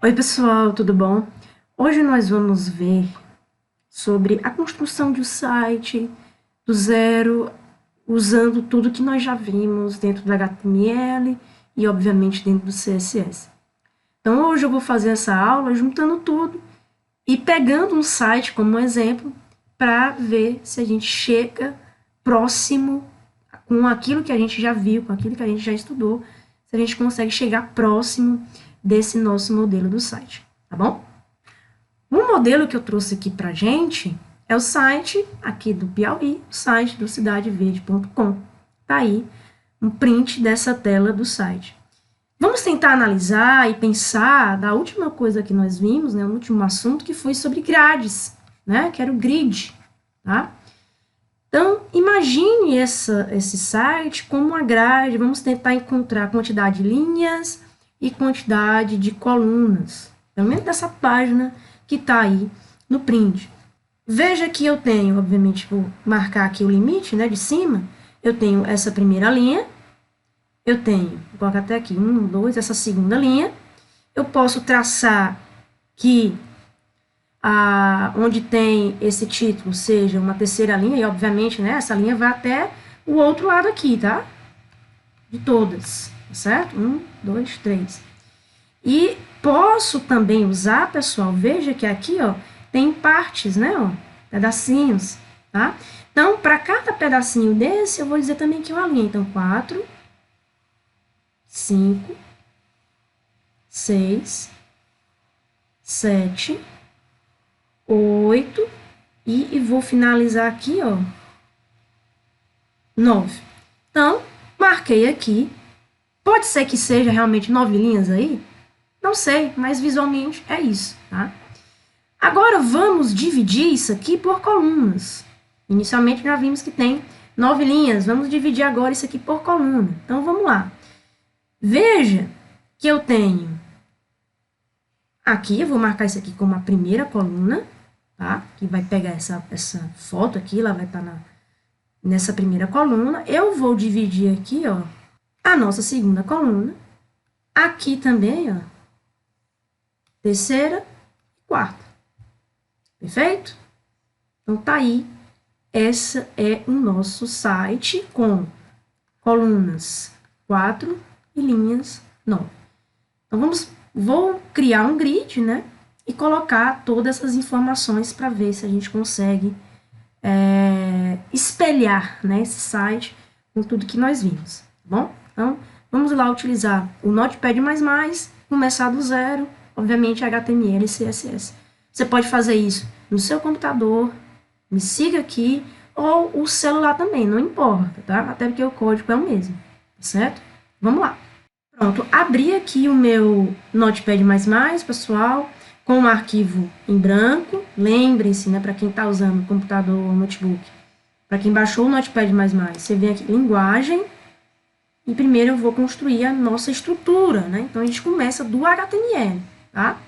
Oi pessoal, tudo bom? Hoje nós vamos ver sobre a construção de um site do zero, usando tudo que nós já vimos dentro do HTML e obviamente dentro do CSS. Então hoje eu vou fazer essa aula juntando tudo e pegando um site como exemplo para ver se a gente chega próximo com aquilo que a gente já viu, com aquilo que a gente já estudou, se a gente consegue chegar próximo desse nosso modelo do site, tá bom? O modelo que eu trouxe aqui pra gente é o site aqui do Piauí, o site do cidadeverde.com. Tá aí um print dessa tela do site. Vamos tentar analisar e pensar da última coisa que nós vimos, né, o último assunto, que foi sobre grades, né, que era o grid, tá? Então, imagine esse site como uma grade, vamos tentar encontrar quantidade de linhas e quantidade de colunas, pelo menos dessa página que está aí no print. Veja que eu tenho, obviamente, vou marcar aqui o limite, né, de cima, eu tenho essa primeira linha, eu tenho, vou colocar até aqui, 1, 2, essa segunda linha, eu posso traçar que onde tem esse título seja uma terceira linha, e obviamente, né, essa linha vai até o outro lado aqui, tá? De todas, tá certo? 1, 2, 3. E posso também usar, pessoal, veja que aqui, ó, tem partes, né, ó, pedacinhos, tá? Então, para cada pedacinho desse, eu vou dizer também que é uma linha. Então, 4, 5, 6, 7, 8, e vou finalizar aqui, ó, 9. Então, marquei aqui. Pode ser que seja realmente 9 linhas aí? Não sei, mas visualmente é isso, tá? Agora, vamos dividir isso aqui por colunas. Inicialmente, já vimos que tem 9 linhas. Vamos dividir agora isso aqui por coluna. Então, vamos lá. Veja que eu tenho aqui, eu vou marcar isso aqui como a primeira coluna, tá? Que vai pegar essa foto aqui, ela vai estar nessa primeira coluna. Eu vou dividir aqui, ó, a nossa segunda coluna. Aqui também, ó, terceira e quarta. Perfeito? Então, tá aí. Essa é o nosso site com colunas 4 e linhas 9. Então, vou criar um grid, né? E colocar todas essas informações para ver se a gente consegue espelhar, né, esse site com tudo que nós vimos, tá bom? Então, vamos lá utilizar o Notepad++, começar do zero, obviamente HTML e CSS. Você pode fazer isso no seu computador, me siga aqui, ou o celular também, não importa, tá? Até porque o código é o mesmo, tá certo? Vamos lá. Pronto, abri aqui o meu Notepad++, pessoal, com um arquivo em branco. Lembre-se, né, para quem está usando computador ou notebook, para quem baixou o Notepad++, você vem aqui, linguagem, e primeiro eu vou construir a nossa estrutura, né? Então, a gente começa do HTML, tá?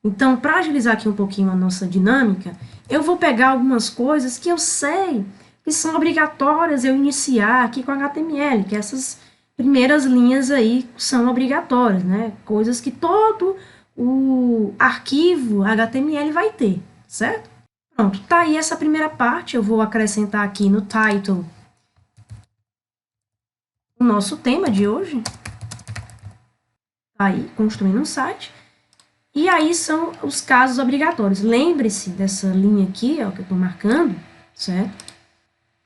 Então, para agilizar aqui um pouquinho a nossa dinâmica, eu vou pegar algumas coisas que eu sei que são obrigatórias eu iniciar aqui com HTML, que essas primeiras linhas aí são obrigatórias, né? Coisas que todo o arquivo HTML vai ter, certo? Pronto, tá aí essa primeira parte, eu vou acrescentar aqui no title o nosso tema de hoje. Tá aí, construindo um site. E aí são os casos obrigatórios. Lembre-se dessa linha aqui, ó, que eu estou marcando, certo?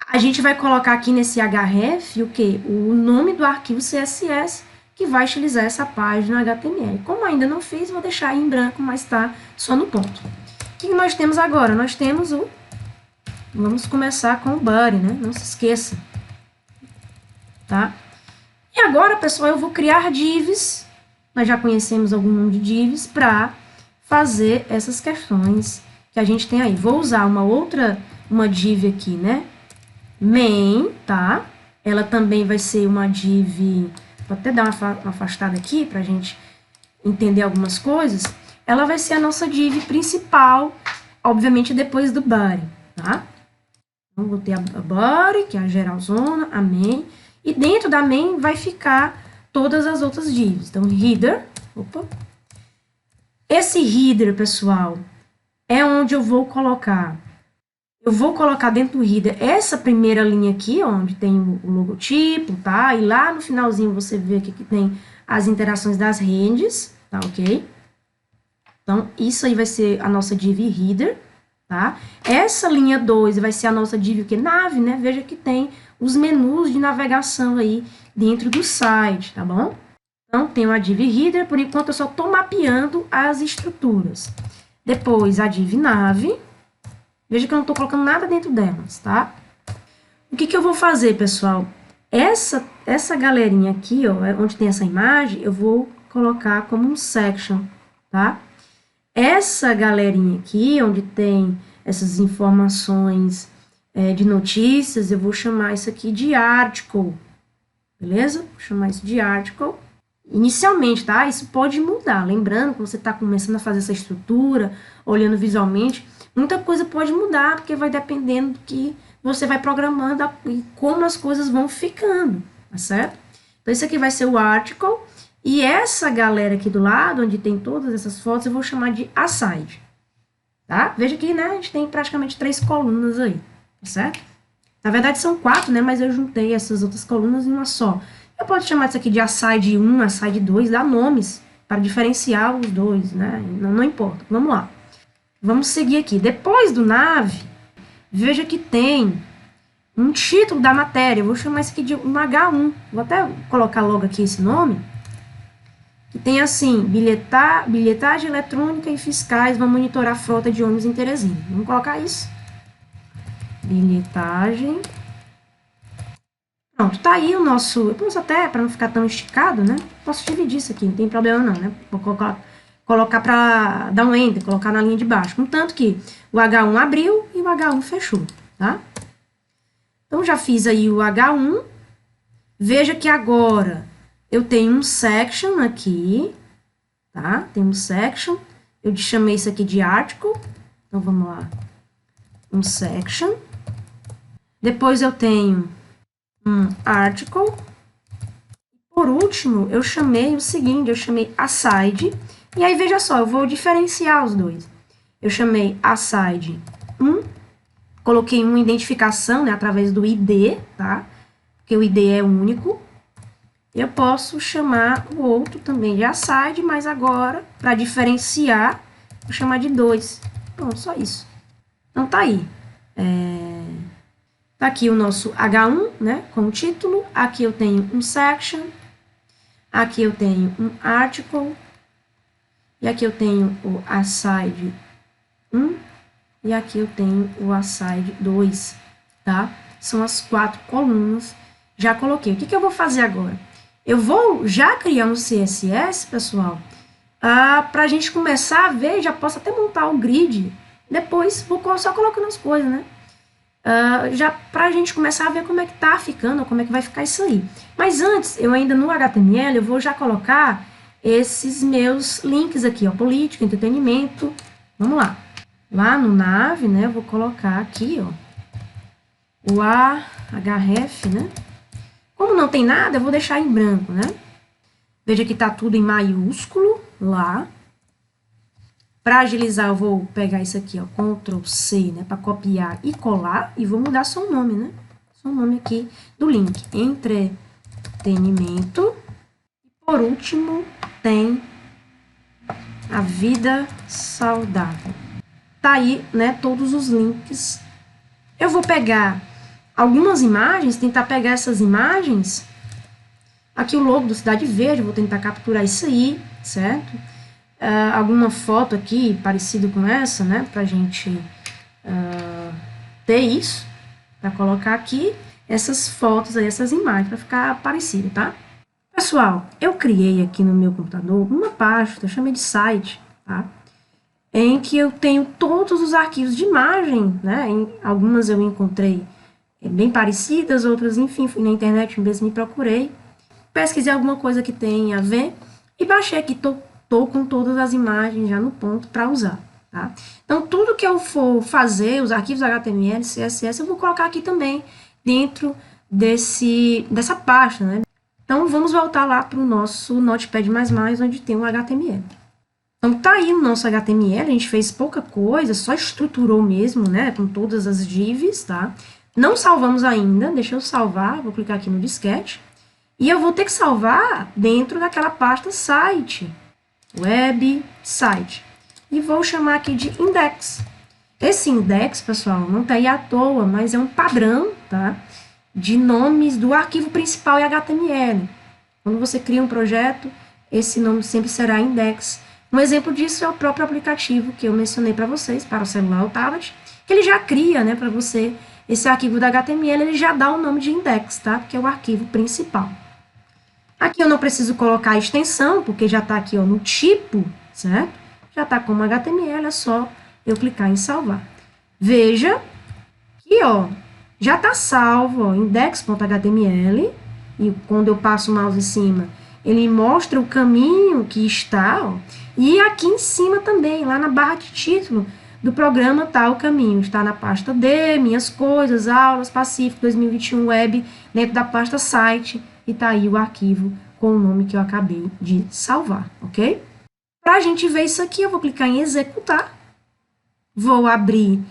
A gente vai colocar aqui nesse href o quê? O nome do arquivo CSS que vai utilizar essa página HTML. Como ainda não fiz, vou deixar aí em branco, mas está só no ponto. O que nós temos agora? Nós temos o... Vamos começar com o body, né? Não se esqueça. Tá? E agora, pessoal, eu vou criar divs. Nós já conhecemos algum nome de divs para fazer essas questões que a gente tem aí. Vou usar uma div aqui, né? Main, tá? Ela também vai ser uma div... Vou até dar uma afastada aqui para a gente entender algumas coisas. Ela vai ser a nossa div principal, obviamente depois do body, tá? Então, vou ter a body, que é a geralzona, a main, e dentro da main vai ficar todas as outras divs. Então, header, opa, Esse header, pessoal, é onde eu vou colocar. Eu vou colocar dentro do header essa primeira linha aqui, onde tem o logotipo, tá? E lá no finalzinho você vê aqui que tem as interações das redes, tá ok? Então, isso aí vai ser a nossa div header, tá? Essa linha 2 vai ser a nossa div que nave, né? Veja que tem os menus de navegação aí dentro do site, tá bom? Então, tem a div header, por enquanto eu só estou mapeando as estruturas. Depois, a div nave. Veja que eu não estou colocando nada dentro delas, tá? O que eu vou fazer, pessoal? Essa galerinha aqui, ó, onde tem essa imagem, eu vou colocar como um section, tá? Essa galerinha aqui, onde tem essas informações de notícias, eu vou chamar isso aqui de article, beleza? Vou chamar isso de article. Inicialmente, tá? Isso pode mudar. Lembrando que você está começando a fazer essa estrutura, olhando visualmente, muita coisa pode mudar, porque vai dependendo do que você vai programando e como as coisas vão ficando, tá certo? Então, isso aqui vai ser o article, e essa galera aqui do lado, onde tem todas essas fotos, eu vou chamar de aside, tá? Veja que, né, a gente tem praticamente 3 colunas aí, tá certo? Na verdade, são 4, né, mas eu juntei essas outras colunas em uma só. Eu posso chamar isso aqui de aside 1, aside 2, dar nomes para diferenciar os dois, né? Não importa. Vamos lá. Vamos seguir aqui. Depois do nave, veja que tem um título da matéria. Eu vou chamar isso aqui de um H1. Vou até colocar logo aqui esse nome. Que tem assim, bilhetagem eletrônica e fiscais vão monitorar a frota de ônibus em Teresina. Vamos colocar isso. Bilhetagem. Pronto, tá aí o nosso... Eu posso até, para não ficar tão esticado, né? Posso dividir isso aqui, não tem problema não, né? Vou colocar para dar um enter, colocar na linha de baixo. Contanto que o H1 abriu e o H1 fechou, tá? Então, já fiz aí o H1. Veja que agora eu tenho um section aqui, tá? Tem um section. Eu chamei isso aqui de article. Então, vamos lá. Um section. Depois eu tenho um article. Por último, eu chamei o seguinte, eu chamei aside. E aí, veja só, eu vou diferenciar os dois. Eu chamei aside 1, coloquei uma identificação, né, através do ID, tá? Porque o ID é único. Eu posso chamar o outro também de aside, mas agora, para diferenciar, vou chamar de 2. Pronto, só isso. Então, tá aí. Tá aqui o nosso H1, né, com o título. Aqui eu tenho um section. Aqui eu tenho um article. E aqui eu tenho o aside 1. E aqui eu tenho o aside 2, tá? São as 4 colunas. Já coloquei. O que eu vou fazer agora? Eu vou já criar um CSS, pessoal, para a gente começar a ver. Já posso até montar o grid. Depois vou só colocando as coisas, né? Já para a gente começar a ver como é que tá ficando, como é que vai ficar isso aí. Mas antes, eu ainda no HTML, eu vou já colocar esses meus links aqui, ó, política, entretenimento. Vamos lá. Lá no nave, né, eu vou colocar aqui, ó, o ahref, né? Como não tem nada, eu vou deixar em branco, né? Veja que tá tudo em maiúsculo lá. Para agilizar, eu vou pegar isso aqui, ó, Ctrl C, né, para copiar e colar, e vou mudar só o nome, né? Só o nome aqui do link. Entretenimento. E por último, tem a vida saudável. Tá aí, né, todos os links. Eu vou pegar algumas imagens, tentar pegar essas imagens. Aqui o logo do Cidade Verde, vou tentar capturar isso aí, certo? Alguma foto aqui parecida com essa, né, pra gente ter isso, para colocar aqui essas fotos aí, essas imagens, para ficar parecido, tá? Pessoal, eu criei aqui no meu computador uma pasta, eu chamei de site, tá? Em que eu tenho todos os arquivos de imagem, né? Algumas eu encontrei bem parecidas, outras, enfim, fui na internet mesmo e procurei, pesquisei alguma coisa que tem a ver e baixei aqui, tô com todas as imagens já no ponto para usar, tá? Então, tudo que eu for fazer, os arquivos HTML, CSS, eu vou colocar aqui também dentro dessa pasta, né? Então, vamos voltar lá para o nosso Notepad++, onde tem o HTML. Então, tá aí o nosso HTML, a gente fez pouca coisa, só estruturou mesmo, né, com todas as divs, tá? Não salvamos ainda, deixa eu salvar, vou clicar aqui no disquete, e eu vou ter que salvar dentro daquela pasta site, web, site, e vou chamar aqui de index. Esse index, pessoal, não tá aí à toa, mas é um padrão, tá, de nomes do arquivo principal em HTML. Quando você cria um projeto, esse nome sempre será index. Um exemplo disso é o próprio aplicativo que eu mencionei para vocês, para o celular ou tablet, que ele já cria, né, para você, esse arquivo da HTML, ele já dá o nome de index, tá? Porque é o arquivo principal. Aqui eu não preciso colocar a extensão, porque já está aqui, ó, no tipo, certo? Já está como HTML, é só eu clicar em salvar. Veja que, ó, já está salvo, ó, index.html, e quando eu passo o mouse em cima, ele mostra o caminho que está, ó, e aqui em cima também, lá na barra de título do programa, está o caminho. Está na pasta D, minhas coisas, aulas, Pacífico 2021 Web, dentro da pasta site, e está aí o arquivo com o nome que eu acabei de salvar, ok? Para a gente ver isso aqui, eu vou clicar em executar, vou abrir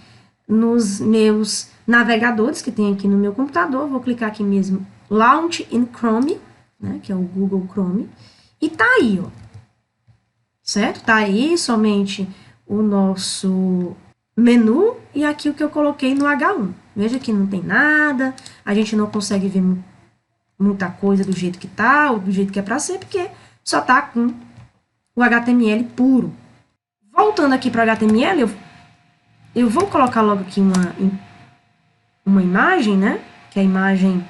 nos meus navegadores que tem aqui no meu computador, vou clicar aqui mesmo, Launch in Chrome, né, que é o Google Chrome, e tá aí, ó, certo? Tá aí somente o nosso menu e aqui o que eu coloquei no H1. Veja que não tem nada, a gente não consegue ver muita coisa do jeito que tá, ou do jeito que é para ser, porque só tá com o HTML puro. Voltando aqui para o HTML, eu vou colocar logo aqui uma imagem, né? Que é a imagem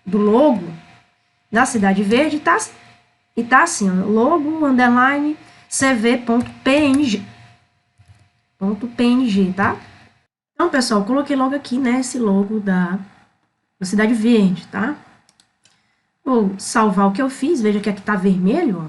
do logo da Cidade Verde, e tá assim, ó, logo, underline, cv.png, tá? Então, pessoal, eu coloquei logo aqui, né, esse logo da Cidade Verde, tá? Vou salvar o que eu fiz, veja que aqui tá vermelho, ó.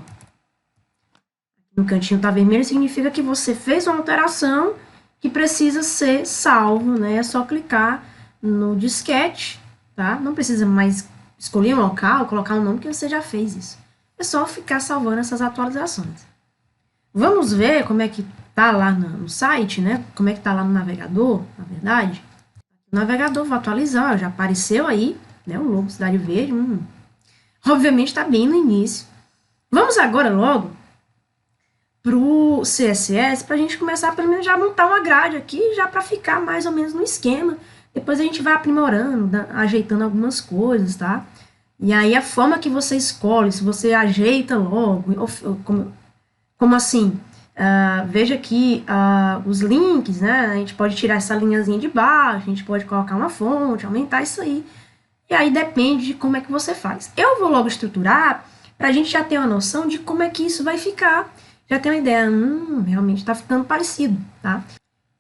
No cantinho tá vermelho, significa que você fez uma alteração que precisa ser salvo, né? É só clicar no disquete, tá? Não precisa mais escolher um local, colocar um nome, que você já fez isso. É só ficar salvando essas atualizações. Vamos ver como é que tá lá no site, né? Como é que tá lá no navegador, na verdade. O navegador, vou atualizar, ó, já apareceu aí, né? O logo Cidade Verde. Obviamente tá bem no início. Vamos agora logo pro CSS, para a gente começar pelo menos já a montar uma grade aqui, já para ficar mais ou menos no esquema. Depois a gente vai aprimorando, ajeitando algumas coisas, tá? E aí a forma que você escolhe, se você ajeita logo, como assim? Veja aqui os links, né? A gente pode tirar essa linhazinha de baixo, a gente pode colocar uma fonte, aumentar isso aí. E aí depende de como é que você faz. Eu vou logo estruturar para a gente já ter uma noção de como é que isso vai ficar. Já tem uma ideia, realmente está ficando parecido, tá?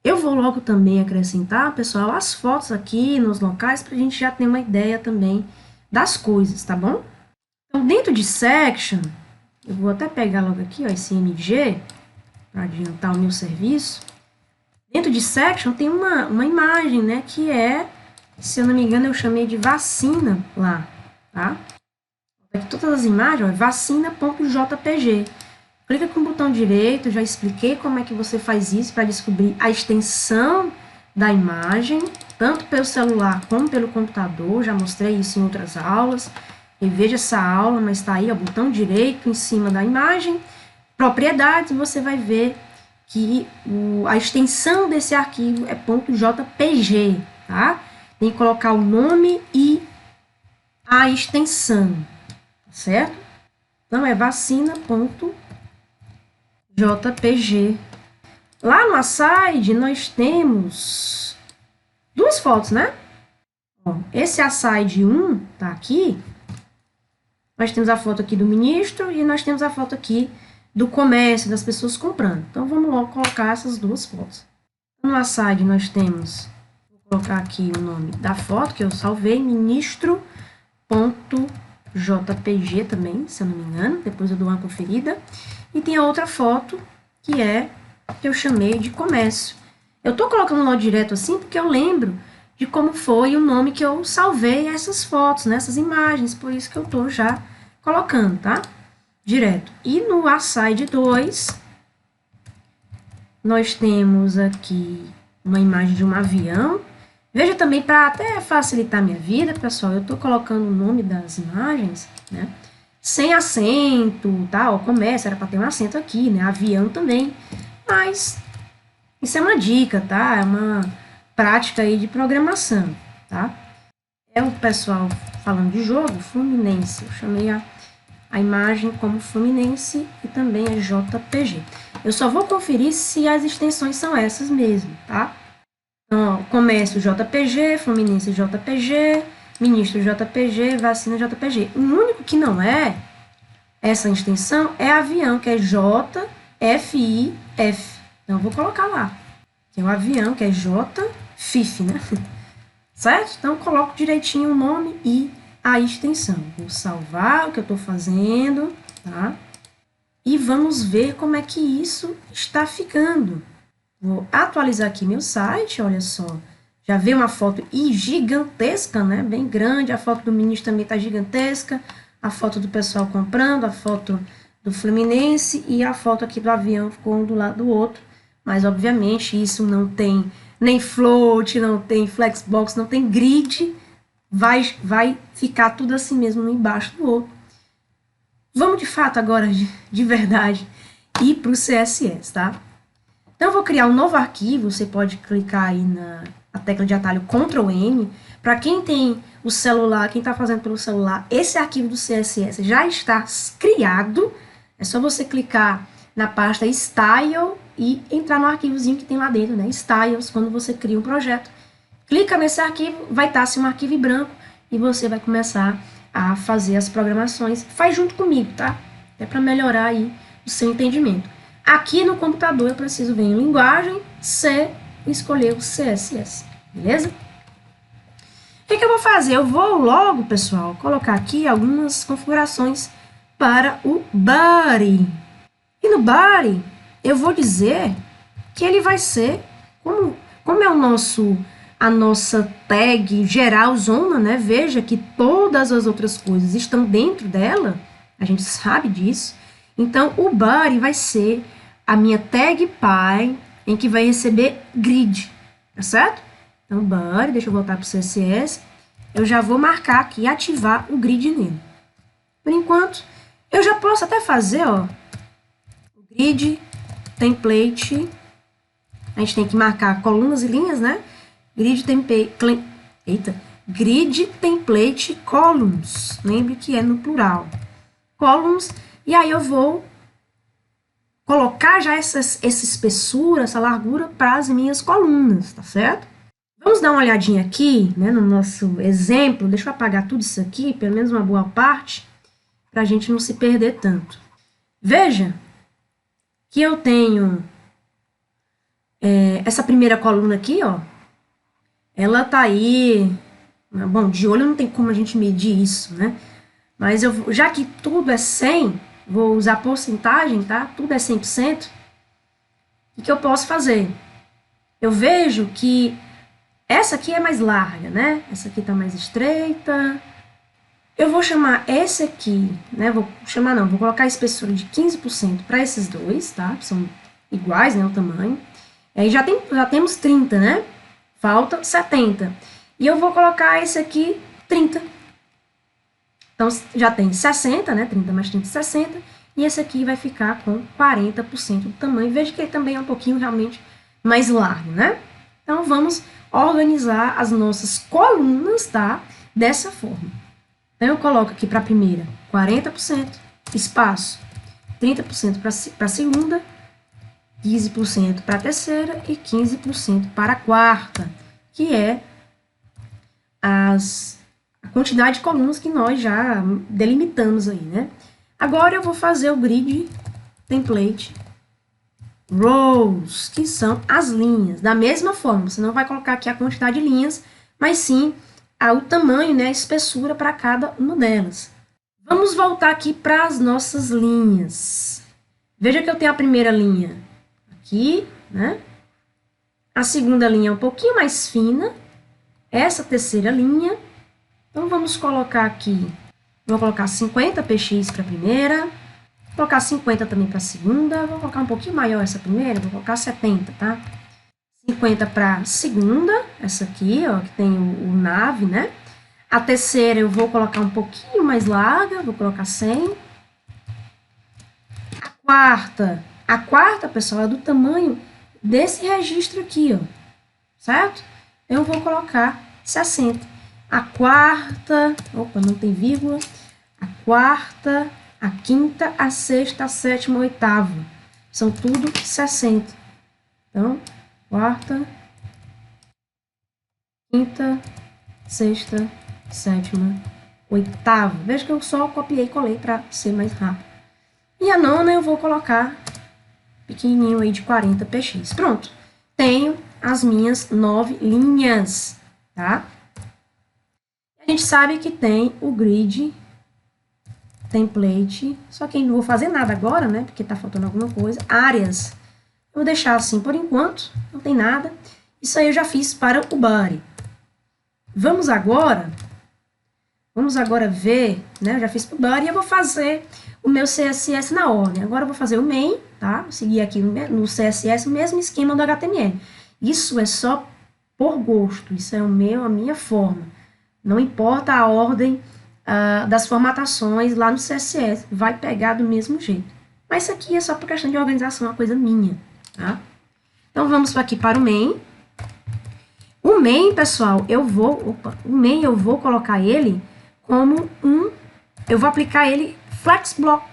Eu vou logo também acrescentar, pessoal, as fotos aqui nos locais para a gente já ter uma ideia também das coisas, tá bom? Então, dentro de Section, eu vou até pegar logo aqui, ó, esse MG, para adiantar o meu serviço. Dentro de Section tem uma imagem, né, que é, se eu não me engano, eu chamei de vacina lá, tá? Aqui todas as imagens, ó, vacina.jpg. Clica com o botão direito, já expliquei como é que você faz isso para descobrir a extensão da imagem, tanto pelo celular como pelo computador, já mostrei isso em outras aulas. Reveja essa aula, mas está aí, ó, botão direito em cima da imagem, propriedades, você vai ver que a extensão desse arquivo é .jpg, tá? Tem que colocar o nome e a extensão, certo? Então, é vacina.jpg. Lá no aside, nós temos duas fotos, né? Ó, esse aside 1 tá aqui. Nós temos a foto aqui do ministro e nós temos a foto aqui do comércio, das pessoas comprando. Então, vamos logo colocar essas duas fotos. No aside, nós temos, vou colocar aqui o nome da foto que eu salvei, ministro.jpg também, se eu não me engano. Depois eu dou uma conferida. E tem a outra foto, que eu chamei de comércio. Eu tô colocando lá direto assim, porque eu lembro de como foi o nome que eu salvei essas fotos, né, essas imagens, por isso que eu tô já colocando, tá? Direto. E no aside 2, Nós temos aqui uma imagem de um avião. Veja também, para até facilitar minha vida, pessoal, eu estou colocando o nome das imagens, né? Sem acento, tá? Ó, começa, era para ter um acento aqui, né? Avião também. Mas isso é uma dica, tá? É uma prática aí de programação, tá? É o pessoal falando de jogo, Fluminense. Eu chamei a imagem como Fluminense e também é JPG. Eu só vou conferir se as extensões são essas mesmo, tá? Então, ó, comércio JPG, Fluminense JPG, ministro JPG, vacina JPG. O único que não é essa extensão é avião, que é JFIF. Então, eu vou colocar lá. Tem o avião, que é JFIF, né? Certo? Então, eu coloco direitinho o nome e a extensão. Vou salvar o que eu estou fazendo, tá? E vamos ver como é que isso está ficando. Vou atualizar aqui meu site, olha só. Já veio uma foto gigantesca, né? Bem grande. A foto do ministro também está gigantesca. A foto do pessoal comprando, a foto do Fluminense e a foto aqui do avião ficou um do lado do outro. Mas, obviamente, isso não tem nem float, não tem flexbox, não tem grid. Vai ficar tudo assim mesmo, um embaixo do outro. Vamos, de fato, agora, de verdade, ir para o CSS, tá? Então, eu vou criar um novo arquivo. Você pode clicar aí na tecla de atalho Ctrl N. Para quem tem o celular, quem está fazendo pelo celular, esse arquivo do CSS já está criado. É só você clicar na pasta Style e entrar no arquivozinho que tem lá dentro, né? Styles, quando você cria um projeto. Clica nesse arquivo, vai estar assim um arquivo em branco e você vai começar a fazer as programações. Faz junto comigo, tá? É para melhorar aí o seu entendimento. Aqui no computador eu preciso vir em linguagem C e escolher o CSS, beleza? O que eu vou fazer? Eu vou logo, pessoal, colocar aqui algumas configurações para o body. E no body, eu vou dizer que ele vai ser, como é a nossa tag geral zona, né? Veja que todas as outras coisas estão dentro dela, a gente sabe disso. Então, o body vai ser a minha tag py, em que vai receber grid, tá certo? Então, body, deixa eu voltar para o CSS, eu já vou marcar aqui e ativar o grid nele. Por enquanto, eu já posso até fazer, ó, o grid template, a gente tem que marcar colunas e linhas, né? Grid template columns, lembre que é no plural. Columns, e aí eu vou colocar já essa espessura, essa largura para as minhas colunas, tá certo? Vamos dar uma olhadinha aqui, né, no nosso exemplo. Deixa eu apagar tudo isso aqui, pelo menos uma boa parte, para a gente não se perder tanto. Veja que eu tenho essa primeira coluna aqui, ó, ela tá aí, bom, de olho não tem como a gente medir isso, né? Mas já que tudo é 100, vou usar porcentagem, tá? Tudo é 100%. O que eu posso fazer? Eu vejo que essa aqui é mais larga, né? Essa aqui tá mais estreita. Eu vou chamar esse aqui, né? Vou colocar a espessura de 15% para esses dois, tá? Que são iguais, né? O tamanho. Aí já temos 30, né? Falta 70. E eu vou colocar esse aqui 30. Então, já tem 60, né? 30 mais 30, 60. E esse aqui vai ficar com 40% do tamanho. Veja que ele também é um pouquinho realmente mais largo, né? Então, vamos organizar as nossas colunas, tá? Dessa forma. Então, eu coloco aqui para a primeira 40%, espaço 30% para a segunda, 15% para a terceira e 15% para a quarta, que é a quantidade de colunas que nós já delimitamos aí, né? Agora eu vou fazer o grid template rows, que são as linhas. Da mesma forma, você não vai colocar aqui a quantidade de linhas, mas sim o tamanho, né, a espessura para cada uma delas. Vamos voltar aqui para as nossas linhas. Veja que eu tenho a primeira linha aqui, né? A segunda linha é um pouquinho mais fina. Essa terceira linha. Então, vamos colocar aqui, vou colocar 50 px para a primeira, Vou colocar 50 também para a segunda. Vou colocar um pouquinho maior essa primeira. Vou colocar 70, tá? 50 para a segunda. Essa aqui, ó, que tem o nave, né? A terceira eu vou colocar um pouquinho mais larga. Vou colocar 100. A quarta, pessoal, é do tamanho desse registro aqui, ó. Certo? Eu vou colocar 60. A quarta, opa, não tem vírgula. A quarta, a quinta, a sexta, a sétima, a oitava. São tudo 60. Então, quarta, quinta, sexta, sétima, oitava. Veja que eu só copiei e colei para ser mais rápido. E a nona eu vou colocar pequenininho aí de 40 px. Pronto. Tenho as minhas 9 linhas, tá? A gente sabe que tem o grid template, só que eu não vou fazer nada agora, né? Porque tá faltando alguma coisa. Áreas. Eu vou deixar assim por enquanto, não tem nada. Isso aí eu já fiz para o body. Vamos agora ver, né? Eu já fiz para o body e eu vou fazer o meu CSS na ordem. Agora eu vou fazer o main, tá? Vou seguir aqui no CSS o mesmo esquema do HTML. Isso é só por gosto, isso é a minha forma. Não importa a ordem das formatações lá no CSS, vai pegar do mesmo jeito. Mas isso aqui é só por questão de organização, uma coisa minha, tá? Então, vamos aqui para o main. O main, pessoal, eu vou colocar ele como eu vou aplicar ele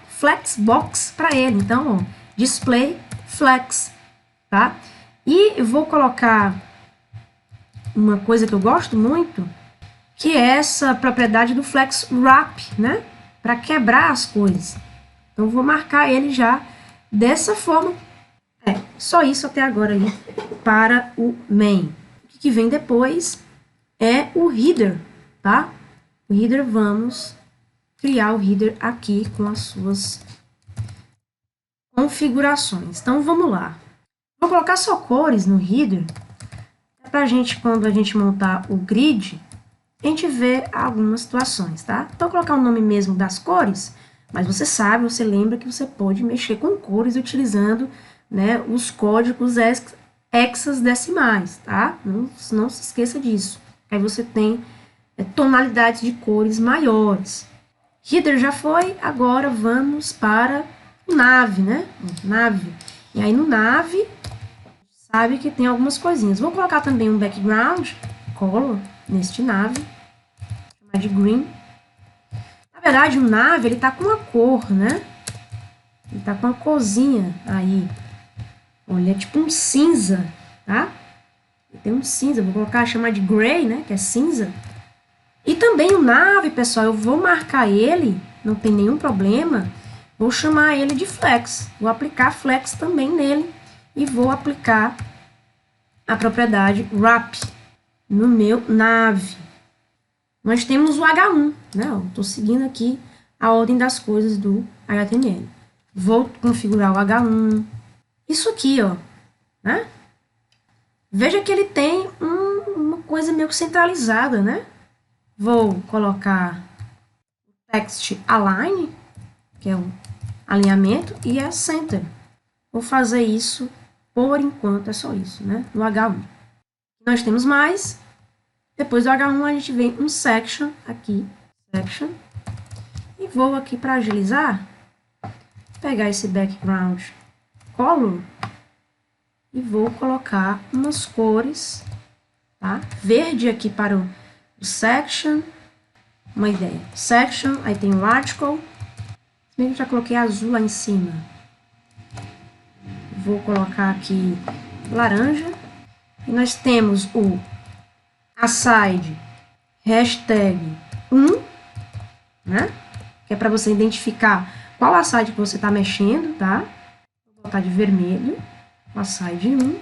flexbox para ele. Então, ó, display flex, tá? E eu vou colocar uma coisa que eu gosto muito, que é essa propriedade do flex wrap, né? Para quebrar as coisas. Então, eu vou marcar ele já dessa forma. Só isso até agora aí para o main. O que vem depois é o header, tá? O header, vamos criar o header aqui com as suas configurações. Então, vamos lá. Vou colocar só cores no header, pra gente, quando a gente montar o grid, a gente vê algumas situações, tá? Então, vou colocar o nome mesmo das cores, mas você sabe, você lembra que você pode mexer com cores utilizando, né, os códigos hexadecimais, tá? Não se esqueça disso. Aí você tem tonalidades de cores maiores. Header já foi, agora vamos para o nave, né? Nave. E aí no nave, sabe que tem algumas coisinhas. Vou colocar também um background color neste nave, chamar de green. Na verdade, o nave, ele tá com uma cor, né? Ele tá com uma corzinha aí. Olha, é tipo um cinza, tá? Ele tem um cinza, vou colocar, chamar de gray, né? Que é cinza. E também o nave, pessoal, eu vou marcar ele, não tem nenhum problema. Vou chamar ele de flex. Vou aplicar flex também nele. E vou aplicar a propriedade wrap no meu nave. Nós temos o H1, né? Estou seguindo aqui a ordem das coisas do HTML. Vou configurar o H1. Isso aqui, ó, né? Veja que ele tem uma coisa meio centralizada, né? Vou colocar o text align, que é o alinhamento, e a center. Vou fazer isso por enquanto, é só isso, né? No H1. Nós temos mais. Depois do H1, a gente vem um section aqui, section. E vou aqui para agilizar, pegar esse background color e vou colocar umas cores, tá? Verde aqui para o section, uma ideia. Section, aí tem o article. Eu já coloquei azul lá em cima. Vou colocar aqui laranja. E nós temos o aside hashtag 1, né? Que é para você identificar qual aside que você está mexendo, tá? Vou botar de vermelho, o aside 1.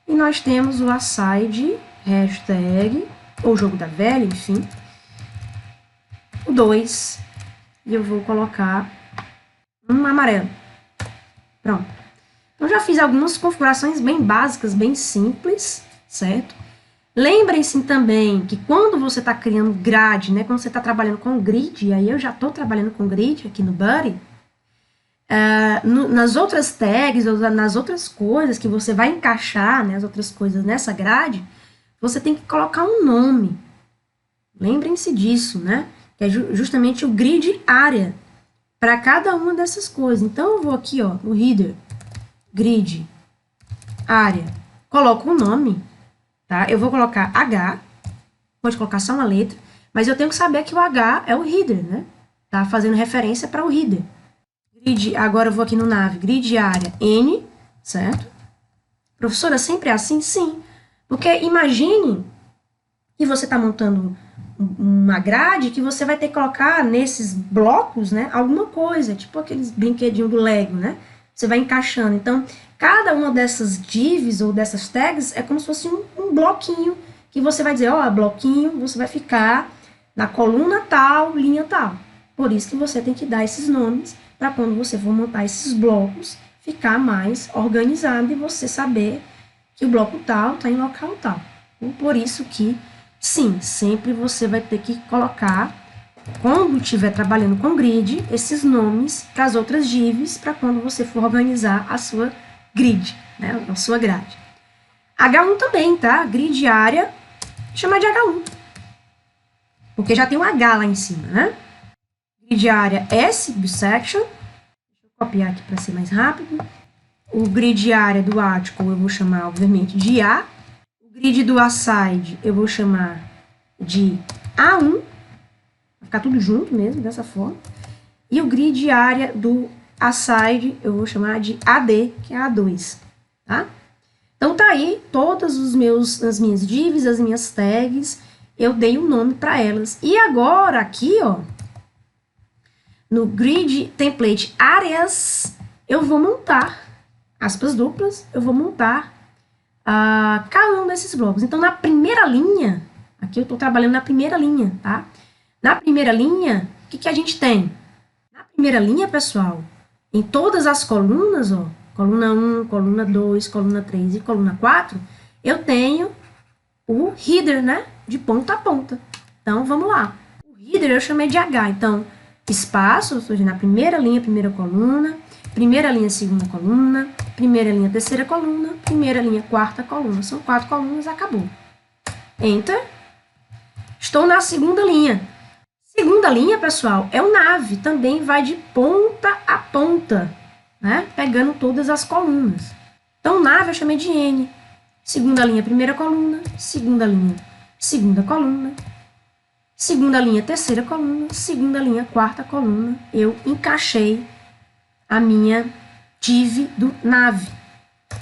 E nós temos o aside hashtag, ou jogo da velha, enfim, o 2. E eu vou colocar um amarelo. Pronto. Então, já fiz algumas configurações bem básicas, bem simples, certo? Lembrem-se também que quando você está criando grade, né, quando você está trabalhando com grid, e aí eu já estou trabalhando com grid aqui no Buddy, nas outras tags, ou nas outras coisas que você vai encaixar, né, as outras coisas nessa grade, você tem que colocar um nome. Lembrem-se disso, né? Que é justamente o grid área para cada uma dessas coisas. Então, eu vou aqui, ó, no header, grid área, coloco um nome, tá? Eu vou colocar H, pode colocar só uma letra, mas eu tenho que saber que o H é o header, né? Tá fazendo referência para o header. Grid, agora eu vou aqui no nav, grid área N, certo? Professora, sempre é assim? Sim. Porque imagine que você está montando uma grade que você vai ter que colocar nesses blocos, né, alguma coisa, tipo aqueles brinquedinhos do Lego, né? Você vai encaixando. Então, cada uma dessas divs ou dessas tags é como se fosse um bloquinho que você vai dizer, ó, bloquinho, você vai ficar na coluna tal, linha tal. Por isso que você tem que dar esses nomes para quando você for montar esses blocos, ficar mais organizado e você saber que o bloco tal está em local tal. Por isso que, sim, sempre você vai ter que colocar, quando estiver trabalhando com grid, esses nomes para as outras divs, para quando você for organizar a sua grid, né, a sua grade. H1 também, tá? Grid área, chama de H1. Porque já tem um H lá em cima, né? Grid área S, section. Deixa eu copiar aqui para ser mais rápido. O grid área do article eu vou chamar, obviamente, de A. O grid do aside eu vou chamar de A1. Vai ficar tudo junto mesmo, dessa forma. E o grid área do aside eu vou chamar de AD, que é A2, tá? Então, tá aí todas as minhas divs, as minhas tags, eu dei um nome para elas. E agora, aqui, ó, no grid template áreas, eu vou montar, aspas duplas, eu vou montar cada um desses blocos. Então, na primeira linha, aqui eu estou trabalhando na primeira linha, tá? Na primeira linha, o que a gente tem? Na primeira linha, pessoal, em todas as colunas, ó, coluna 1, coluna 2, coluna 3 e coluna 4, eu tenho o header, né? De ponta a ponta. Então, vamos lá. O header eu chamei de H. Então, espaço, ou seja, na primeira linha, primeira coluna, primeira linha, segunda coluna, primeira linha, terceira coluna, primeira linha, quarta coluna. São 4 colunas, acabou. Enter. Estou na segunda linha. Segunda linha, pessoal, é o nav. Também vai de ponta a ponta, né? Pegando todas as colunas. Então, nav eu chamei de N. Segunda linha, primeira coluna. Segunda linha, segunda coluna. Segunda linha, terceira coluna. Segunda linha, quarta coluna. Eu encaixei a minha div do nav.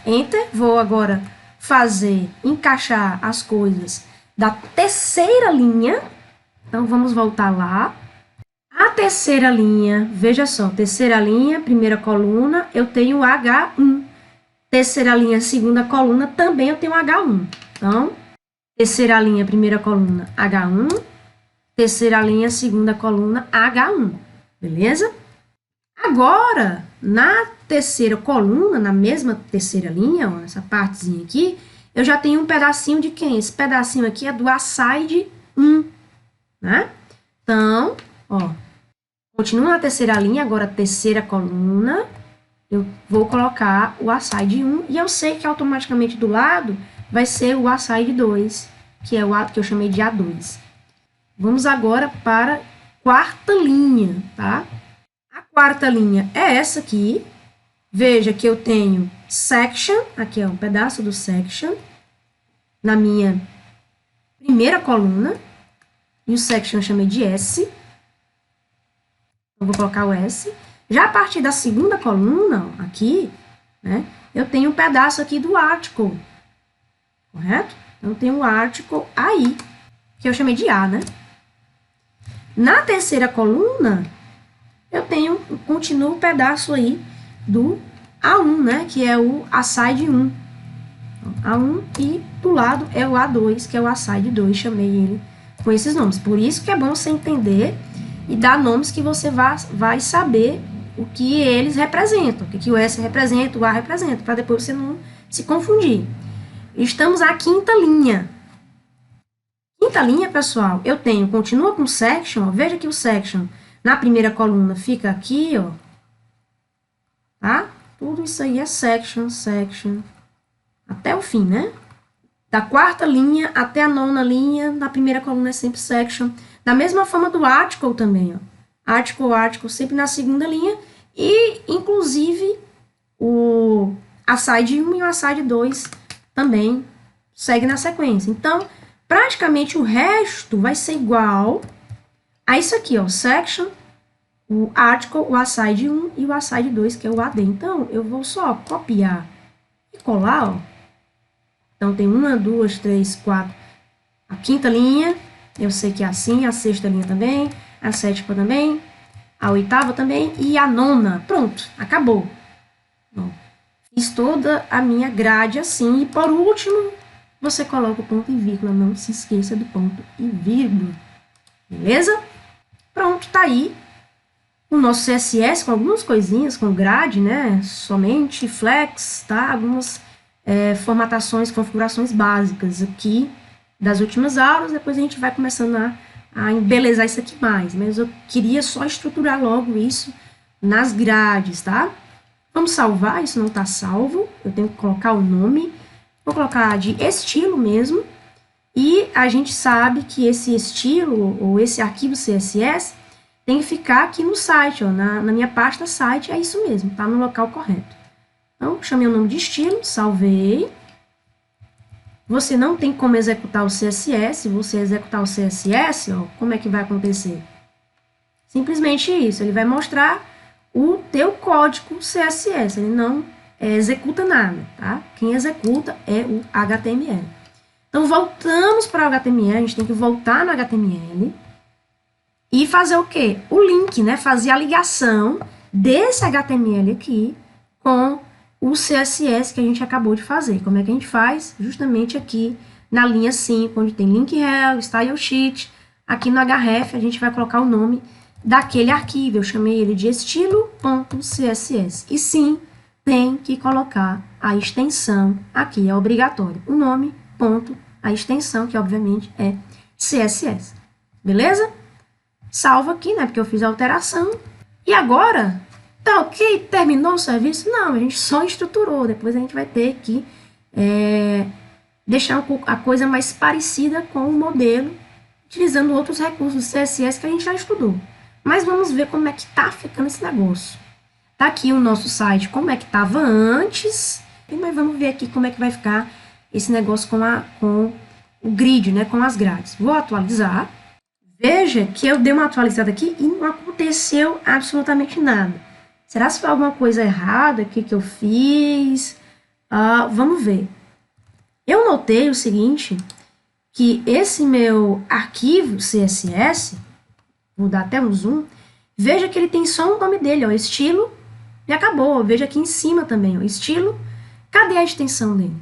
Enter. Vou agora encaixar as coisas da terceira linha. Então, vamos voltar lá. A terceira linha, veja só, terceira linha, primeira coluna, eu tenho H1. Terceira linha, segunda coluna, também eu tenho H1. Então, terceira linha, primeira coluna, H1. Terceira linha, segunda coluna, H1. Beleza? Agora, na terceira coluna, na mesma terceira linha, ó, nessa partezinha aqui, eu já tenho um pedacinho de quem? Esse pedacinho aqui é do aside 1, né? Então, ó, continua na terceira linha, agora terceira coluna, eu vou colocar o aside 1, e eu sei que automaticamente do lado vai ser o aside 2, que é o que eu chamei de A2. Vamos agora para a quarta linha, tá? A quarta linha é essa aqui. Veja que eu tenho section, aqui é um pedaço do section, na minha primeira coluna, e o section eu chamei de S. Eu vou colocar o S. Já a partir da segunda coluna, ó, aqui, né, eu tenho um pedaço aqui do article, correto? Então, eu tenho o article aí, que eu chamei de A, né? Na terceira coluna, eu continuo o pedaço aí do A1, né, que é o aside 1. A1 e do lado é o A2, que é o aside 2, chamei ele com esses nomes. Por isso que é bom você entender e dar nomes que você vai saber o que eles representam, o que o S representa, o A representa, para depois você não se confundir. Estamos na quinta linha. Quinta linha, pessoal, eu continua com section, ó, veja que o section na primeira coluna fica aqui, ó, tá? Tudo isso aí é section, section, até o fim, né? Da quarta linha até a nona linha, na primeira coluna é sempre section. Da mesma forma do article também, ó. Article, article, sempre na segunda linha. E, inclusive, o aside 1 e o aside 2 também segue na sequência. Então, praticamente o resto vai ser igual a isso aqui, ó. Section, o article, o aside 1 e o aside 2, que é o AD. Então, eu vou só copiar e colar, ó. Então, tem 1, 2, 3, 4. A quinta linha, eu sei que é assim. A sexta linha também. A sétima também. A oitava também. E a nona. Pronto, acabou. Bom, fiz toda a minha grade assim. E, por último, você coloca o ponto e vírgula. Não se esqueça do ponto e vírgula. Beleza? Pronto, tá aí o nosso CSS com algumas coisinhas, com grade, né? Somente flex, tá? Algumas formatações, configurações básicas aqui das últimas aulas. Depois a gente vai começando a embelezar isso aqui mais. Mas eu queria só estruturar logo isso nas grades, tá? Vamos salvar, isso não está salvo. Eu tenho que colocar o nome. Vou colocar de estilo mesmo. E a gente sabe que esse estilo, ou esse arquivo CSS, tem que ficar aqui no site, ó, na minha pasta site, é isso mesmo, tá no local correto. Então, chamei o nome de estilo, salvei. Você não tem como executar o CSS. Se você executar o CSS, ó, como é que vai acontecer? Simplesmente isso, ele vai mostrar o teu código CSS, ele não executa nada, tá? Quem executa é o HTML. Então, voltamos para o HTML, a gente tem que voltar no HTML e fazer o quê? O link, né? Fazer a ligação desse HTML aqui com o CSS que a gente acabou de fazer. Como é que a gente faz? Justamente aqui na linha 5, onde tem link rel, style sheet. Aqui no href a gente vai colocar o nome daquele arquivo. Eu chamei ele de estilo.css. E sim, tem que colocar a extensão aqui, é obrigatório. O nome, ponto, a extensão, que obviamente é CSS. Beleza? Salvo aqui, né? Porque eu fiz a alteração. E agora... Tá ok? Terminou o serviço? Não, a gente só estruturou. Depois a gente vai ter que deixar a coisa mais parecida com o modelo, utilizando outros recursos do CSS que a gente já estudou. Mas vamos ver como é que tá ficando esse negócio. Tá aqui o nosso site, como é que tava antes. Mas vamos ver aqui como é que vai ficar esse negócio com o grid, né? Com as grades. Vou atualizar. Veja que eu dei uma atualizada aqui e não aconteceu absolutamente nada. Será que foi alguma coisa errada aqui que eu fiz? Vamos ver. Eu notei o seguinte, que esse meu arquivo CSS, vou dar até um zoom, veja que ele tem só o nome dele, ó, estilo, e acabou. Veja aqui em cima também, ó, estilo, cadê a extensão dele?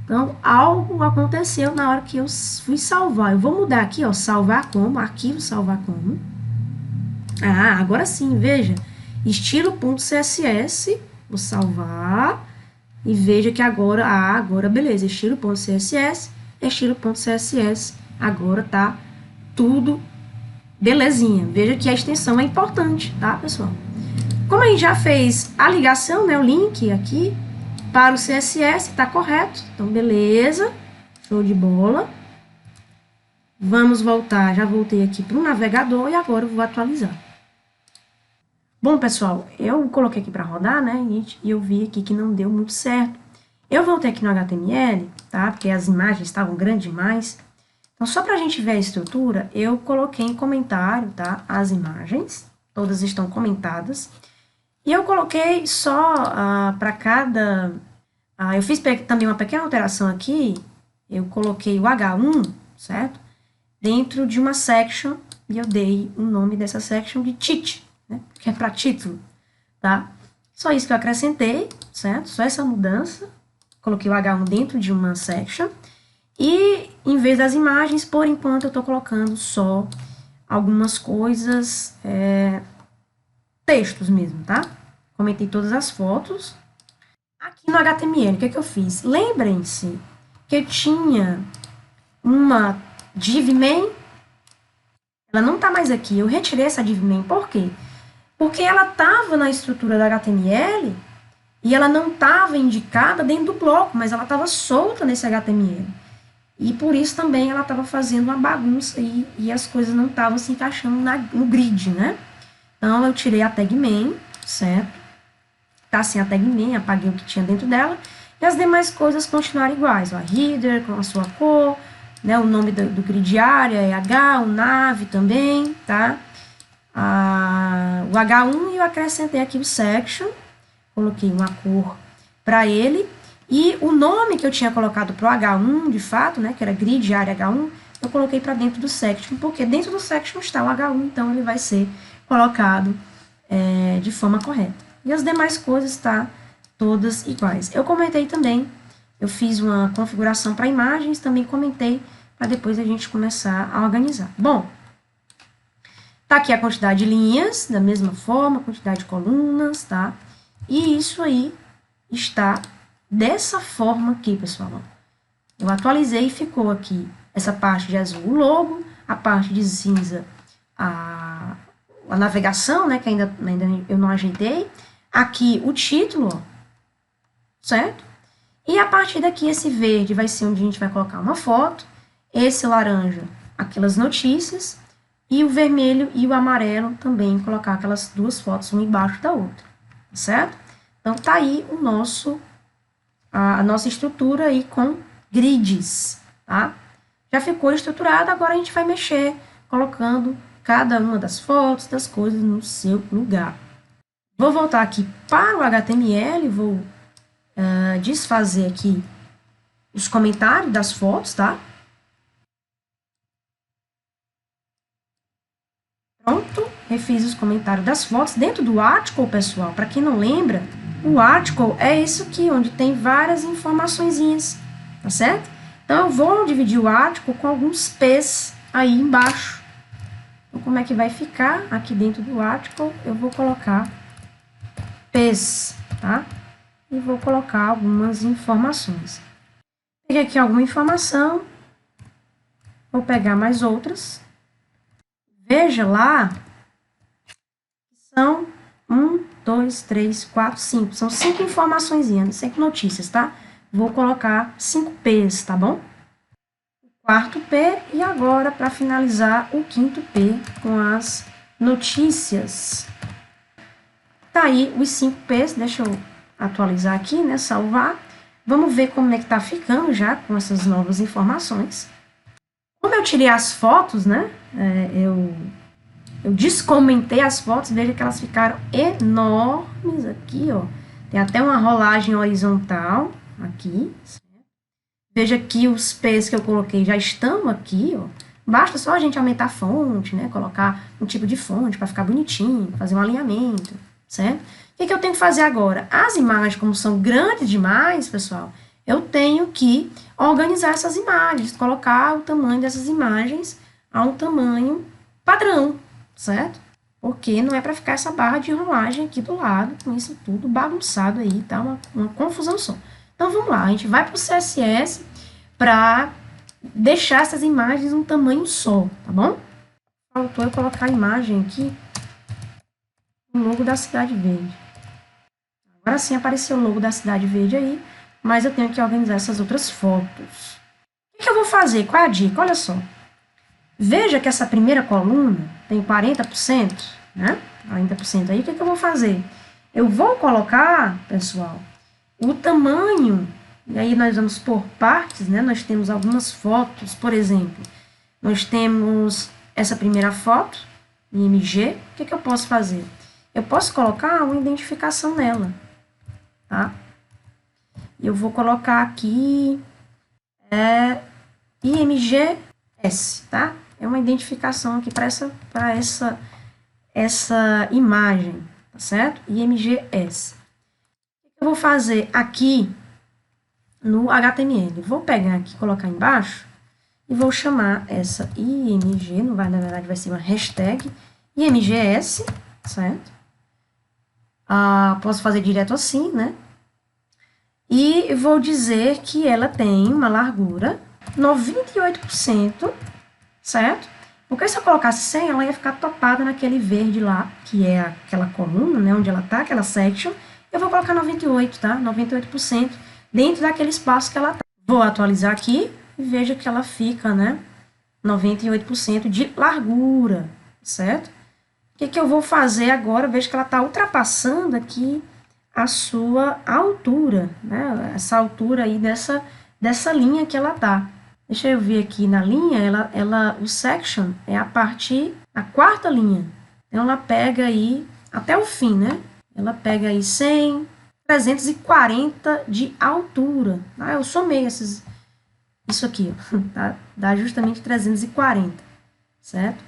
Então, algo aconteceu na hora que eu fui salvar. Eu vou mudar aqui, ó, salvar como, arquivo salvar como. Agora sim, veja. Estilo.css, vou salvar e veja que agora beleza, estilo.css, estilo.css, agora tá tudo belezinha. Veja que a extensão é importante, tá, pessoal? Como a gente já fez a ligação, né, o link aqui para o CSS, tá correto, então beleza, show de bola. Vamos voltar, já voltei aqui para o navegador e agora eu vou atualizar. Bom, pessoal, eu coloquei aqui para rodar, né, e eu vi aqui que não deu muito certo. Eu voltei aqui no HTML, tá, porque as imagens estavam grandes demais. Então, só para a gente ver a estrutura, eu coloquei em comentário, tá, as imagens, todas estão comentadas. E eu coloquei só para cada... eu fiz também uma pequena alteração aqui, eu coloquei o H1, certo, dentro de uma section, e eu dei o nome dessa section de tit, né? Que é para título, tá? Só isso que eu acrescentei, certo? Só essa mudança. Coloquei o H1 dentro de uma section. E, em vez das imagens, por enquanto, eu tô colocando só algumas coisas, textos mesmo, tá? Comentei todas as fotos. Aqui no HTML, o que é que eu fiz? Lembrem-se que eu tinha uma div main. Ela não tá mais aqui. Eu retirei essa div main, por quê? Porque ela estava na estrutura da HTML e ela não estava indicada dentro do bloco, mas ela estava solta nesse HTML. E por isso também ela estava fazendo uma bagunça e as coisas não estavam se encaixando no grid, né? Então, eu tirei a tag main, certo? Tá sem a tag main, apaguei o que tinha dentro dela. E as demais coisas continuaram iguais. Ó, a header com a sua cor, né? O nome do grid área é H, o nav também, tá? O H1 e eu acrescentei aqui o section. Coloquei uma cor para ele. E o nome que eu tinha colocado para o H1, de fato, né? Que era grid área H1, eu coloquei para dentro do section, porque dentro do section está o H1, então ele vai ser colocado de forma correta. E as demais coisas tá todas iguais. Eu comentei também, eu fiz uma configuração para imagens, também comentei para depois a gente começar a organizar. Bom, tá aqui a quantidade de linhas, da mesma forma, a quantidade de colunas, tá? E isso aí está dessa forma aqui, pessoal. Eu atualizei e ficou aqui essa parte de azul o logo, a parte de cinza a navegação, né, que ainda eu não ajeitei. Aqui o título, ó, certo? E a partir daqui esse verde vai ser onde a gente vai colocar uma foto, esse laranja, aquelas notícias, e o vermelho e o amarelo também colocar aquelas duas fotos uma embaixo da outra, certo? Então tá aí a nossa estrutura aí com grids, tá? Já ficou estruturado, agora a gente vai mexer colocando cada uma das fotos, das coisas no seu lugar. Vou voltar aqui para o HTML, vou desfazer aqui os comentários das fotos, tá? Pronto, refiz os comentários das fotos. Dentro do article, pessoal, para quem não lembra, o article é isso aqui, onde tem várias informaçõezinhas, tá certo? Então, eu vou dividir o article com alguns P's aí embaixo. Então, como é que vai ficar aqui dentro do article? Eu vou colocar P's, tá? E vou colocar algumas informações. Peguei aqui alguma informação, vou pegar mais outras. Veja lá, são 1, 2, 3, 4, 5. São 5 informaçõezinhas, 5 notícias, tá? Vou colocar 5 P's, tá bom? O quarto P e agora, para finalizar, o quinto P com as notícias. Tá aí os 5 P's, deixa eu atualizar aqui, né? Salvar. Vamos ver como é que tá ficando já com essas novas informações. Como eu tirei as fotos, né? Eu descomentei as fotos, veja que elas ficaram enormes aqui, ó. Tem até uma rolagem horizontal aqui. Veja que os P's que eu coloquei já estão aqui, ó. Basta só a gente aumentar a fonte, né? Colocar um tipo de fonte para ficar bonitinho, fazer um alinhamento, certo? O que eu tenho que fazer agora? As imagens, como são grandes demais, pessoal, eu tenho que organizar essas imagens, colocar o tamanho dessas imagens a um tamanho padrão, certo? Porque não é para ficar essa barra de rolagem aqui do lado, com isso tudo bagunçado aí, tá? Uma confusão só. Então, vamos lá, a gente vai para o CSS para deixar essas imagens um tamanho só, tá bom? Faltou eu colocar a imagem aqui, o logo da Cidade Verde. Agora sim apareceu o logo da Cidade Verde aí, mas eu tenho que organizar essas outras fotos. O que eu vou fazer? Qual é a dica? Olha só. Veja que essa primeira coluna tem 40%, né? 40% aí. O que eu vou fazer? Eu vou colocar, pessoal, o tamanho, e aí nós vamos por partes, né? Nós temos algumas fotos, por exemplo, nós temos essa primeira foto, IMG. O que eu posso fazer? Eu posso colocar uma identificação nela, tá? Eu vou colocar aqui IMGS, tá? É uma identificação aqui para essa imagem, tá certo? IMGS. O que eu vou fazer aqui no HTML? Vou pegar aqui, colocar embaixo e vou chamar essa IMG, não vai, na verdade vai ser uma hashtag IMGS, certo? Posso fazer direto assim, né? E vou dizer que ela tem uma largura 98%, certo? Porque se eu colocasse 100, ela ia ficar topada naquele verde lá, que é aquela coluna, né, onde ela tá, aquela section, eu vou colocar 98, tá? 98% dentro daquele espaço que ela tá. Vou atualizar aqui e veja que ela fica, né? 98% de largura, certo? O que eu vou fazer agora? Veja que ela está ultrapassando aqui a sua altura, né? Essa altura aí dessa linha que ela tá. Deixa eu ver aqui na linha, o section é a quarta linha. Então, ela pega aí até o fim, né? Ela pega aí 100, 340 de altura. Ah, eu somei isso aqui, ó, tá? Dá justamente 340, certo?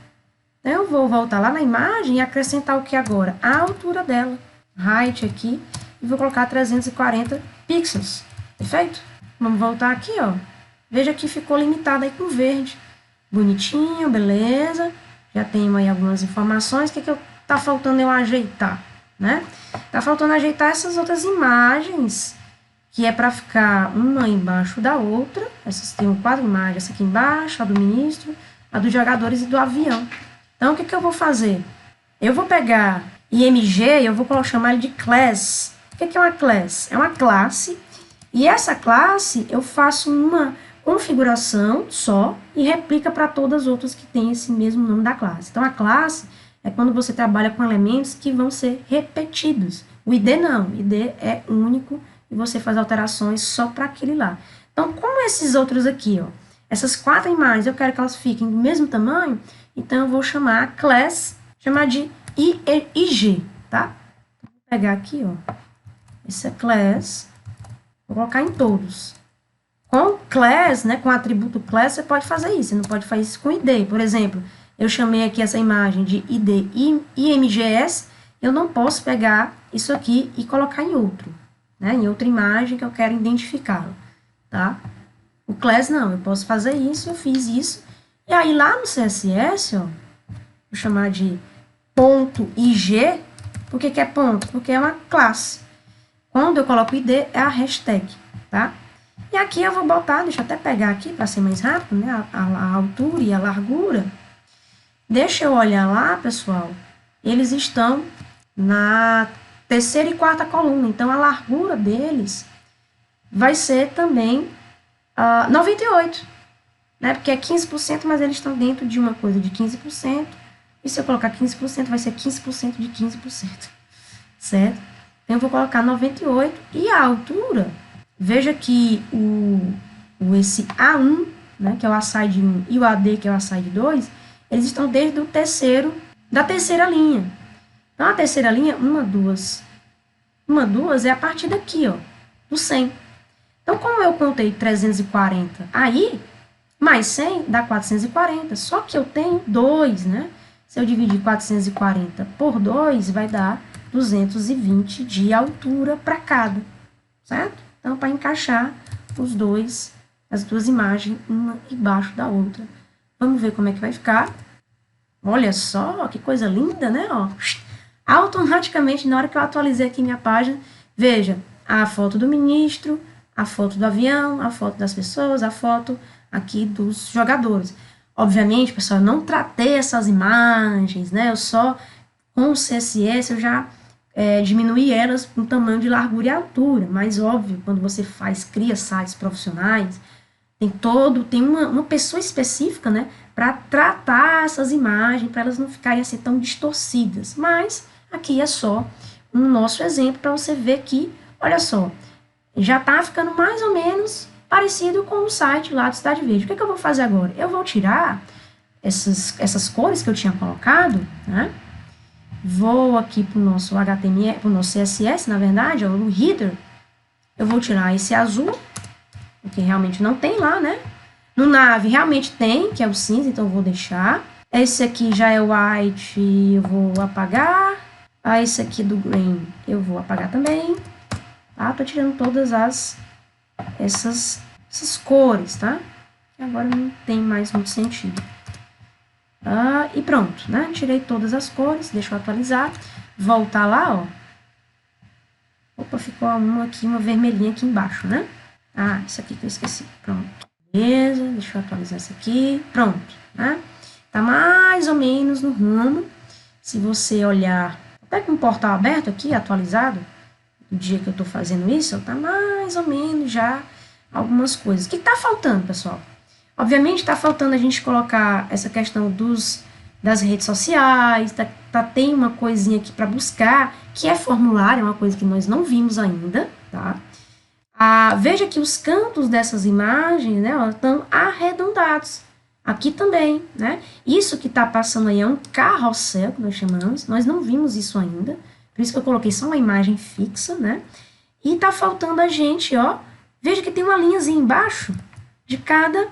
Então, eu vou voltar lá na imagem e acrescentar o que agora? A altura dela. Height aqui, e vou colocar 340 pixels, perfeito? Vamos voltar aqui, ó. Veja que ficou limitado aí com verde. Bonitinho, beleza. Já tenho aí algumas informações. O que tá faltando eu ajeitar, né? Tá faltando ajeitar essas outras imagens, que é para ficar uma embaixo da outra. Essas tem 4 imagens, essa aqui embaixo, a do ministro, a dos jogadores e do avião. Então, o que eu vou fazer? Eu vou pegar IMG e eu vou chamar ele de class. O que é uma class? É uma classe, e essa classe eu faço uma configuração só e replica para todas as outras que têm esse mesmo nome da classe. Então, a classe é quando você trabalha com elementos que vão ser repetidos. O ID não, o ID é único e você faz alterações só para aquele lá. Então, como esses outros aqui, ó, essas 4 imagens, eu quero que elas fiquem do mesmo tamanho, então eu vou chamar a class, chamar de IG, tá? Vou pegar aqui, ó, essa class, vou colocar em todos. Com class, né, com o atributo class, você pode fazer isso, você não pode fazer isso com ID. Por exemplo, eu chamei aqui essa imagem de ID IMGS, eu não posso pegar isso aqui e colocar em outro, né, em outra imagem que eu quero identificá-la, tá? O class não, eu posso fazer isso, eu fiz isso, e aí lá no CSS, ó, vou chamar de ponto IG, por que é ponto? Porque é uma classe. Quando eu coloco ID, é a hashtag, tá? E aqui eu vou botar, deixa eu até pegar aqui para ser mais rápido, né? A altura e a largura. Deixa eu olhar lá, pessoal. Eles estão na terceira e quarta coluna. Então, a largura deles vai ser também 98, né? Porque é 15%, mas eles estão dentro de uma coisa de 15%. E se eu colocar 15%, vai ser 15% de 15%, certo? Então, eu vou colocar 98 e a altura... Veja que esse A1, né, que é o aside 1, e o AD, que é o aside 2, eles estão desde da terceira linha. Então, a terceira linha, 1, 2. 1, 2 é a partir daqui, ó, do 100. Então, como eu contei 340 aí, mais 100 dá 440. Só que eu tenho 2, né? Se eu dividir 440 por 2, vai dar 220 de altura para cada, certo? Então, para encaixar as duas imagens, uma embaixo da outra. Vamos ver como é que vai ficar. Olha só, que coisa linda, né? Ó, automaticamente, na hora que eu atualizei aqui minha página, veja, a foto do ministro, a foto do avião, a foto das pessoas, a foto aqui dos jogadores. Obviamente, pessoal, eu não tratei essas imagens, né? Eu só, com o CSS, eu já... diminuir elas no tamanho de largura e altura, mas óbvio, quando você cria sites profissionais, tem uma pessoa específica, né, para tratar essas imagens, para elas não ficarem assim tão distorcidas, mas aqui é só um nosso exemplo para você ver que, olha só, já está ficando mais ou menos parecido com o site lá do Cidade Verde. O que eu vou fazer agora? Eu vou tirar essas cores que eu tinha colocado, né? Vou aqui para o nosso HTML, para o nosso CSS, na verdade, ó, o header. Eu vou tirar esse azul, porque realmente não tem lá, né? No nave realmente tem, que é o cinza, então eu vou deixar. Esse aqui já é o white, eu vou apagar. Esse aqui do green, eu vou apagar também. Tá? Tô tirando todas essas cores, tá? E agora não tem mais muito sentido. E pronto, né? Tirei todas as cores, deixa eu atualizar. Voltar lá, ó. Opa, ficou uma vermelhinha aqui embaixo, né? Isso aqui que eu esqueci. Pronto. Beleza, deixa eu atualizar isso aqui. Pronto, né? Tá mais ou menos no rumo. Se você olhar, até com o portal aberto aqui, atualizado, no dia que eu estou fazendo isso, tá mais ou menos já algumas coisas. O que está faltando, pessoal? Obviamente está faltando a gente colocar essa questão das redes sociais, tem uma coisinha aqui para buscar, que é formulário, é uma coisa que nós não vimos ainda, tá? Veja que os cantos dessas imagens, né, estão arredondados. Aqui também, né? Isso que está passando aí é um carrossel, que nós chamamos, nós não vimos isso ainda, por isso que eu coloquei só uma imagem fixa, né? E tá faltando a gente, ó, veja que tem uma linhazinha embaixo de cada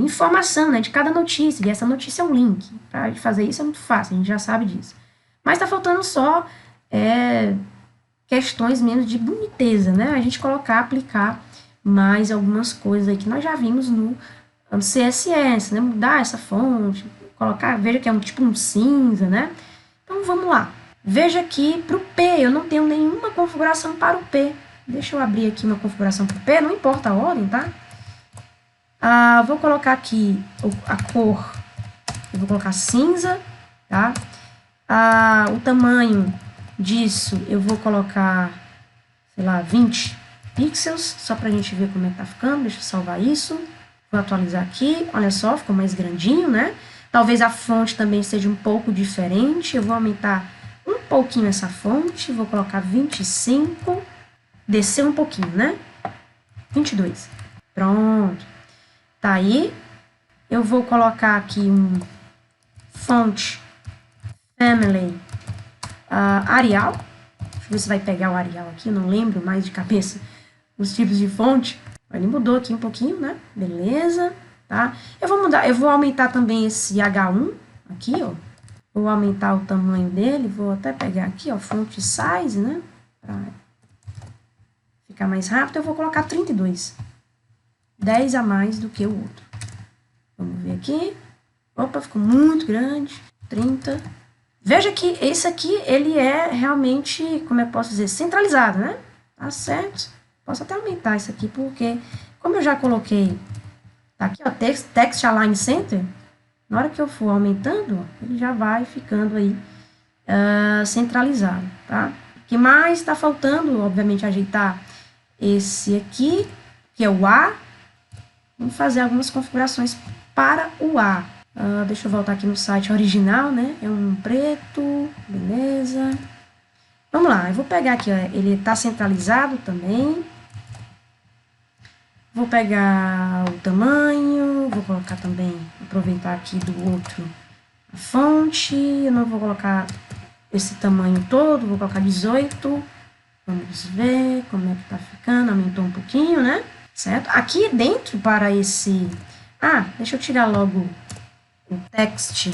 informação, né? De cada notícia, e essa notícia é um link. Para fazer isso é muito fácil, a gente já sabe disso. Mas tá faltando só questões menos de boniteza, né? A gente colocar, aplicar mais algumas coisas aí que nós já vimos no CSS, né? Mudar essa fonte, colocar, veja que é tipo um cinza, né? Então, vamos lá. Veja aqui para o P, eu não tenho nenhuma configuração para o P. Deixa eu abrir aqui uma configuração para o P, não importa a ordem, tá? Vou colocar aqui a cor, eu vou colocar cinza, tá? O tamanho disso, eu vou colocar, sei lá, 20 pixels, só para a gente ver como é que tá ficando. Deixa eu salvar isso. Vou atualizar aqui, olha só, ficou mais grandinho, né? Talvez a fonte também seja um pouco diferente. Eu vou aumentar um pouquinho essa fonte, vou colocar 25, descer um pouquinho, né? 22. Pronto. Tá aí. Eu vou colocar aqui um fonte family Arial. Deixa eu ver se vai pegar o Arial aqui, eu não lembro mais de cabeça os tipos de fonte. Ele mudou aqui um pouquinho, né? Beleza, tá? Eu vou aumentar também esse H1 aqui, ó. Vou aumentar o tamanho dele, vou até pegar aqui, ó, font size, né? Pra ficar mais rápido, eu vou colocar 32. 10 a mais do que o outro. Vamos ver aqui. Opa, ficou muito grande. 30. Veja que esse aqui, ele é realmente, como eu posso dizer, centralizado, né? Tá certo? Posso até aumentar isso aqui, porque, como eu já coloquei, tá aqui, ó, Text Align Center, na hora que eu for aumentando, ó, ele já vai ficando aí centralizado, tá? O que mais está faltando, obviamente, ajeitar esse aqui, que é o A. Vamos fazer algumas configurações para o A. Deixa eu voltar aqui no site original, né? É um preto, beleza. Vamos lá, eu vou pegar aqui, ó, ele está centralizado também. Vou pegar o tamanho, vou colocar também, aproveitar aqui do outro a fonte. Eu não vou colocar esse tamanho todo, vou colocar 18. Vamos ver como é que tá ficando, aumentou um pouquinho, né? Certo? Aqui dentro para esse... deixa eu tirar logo o text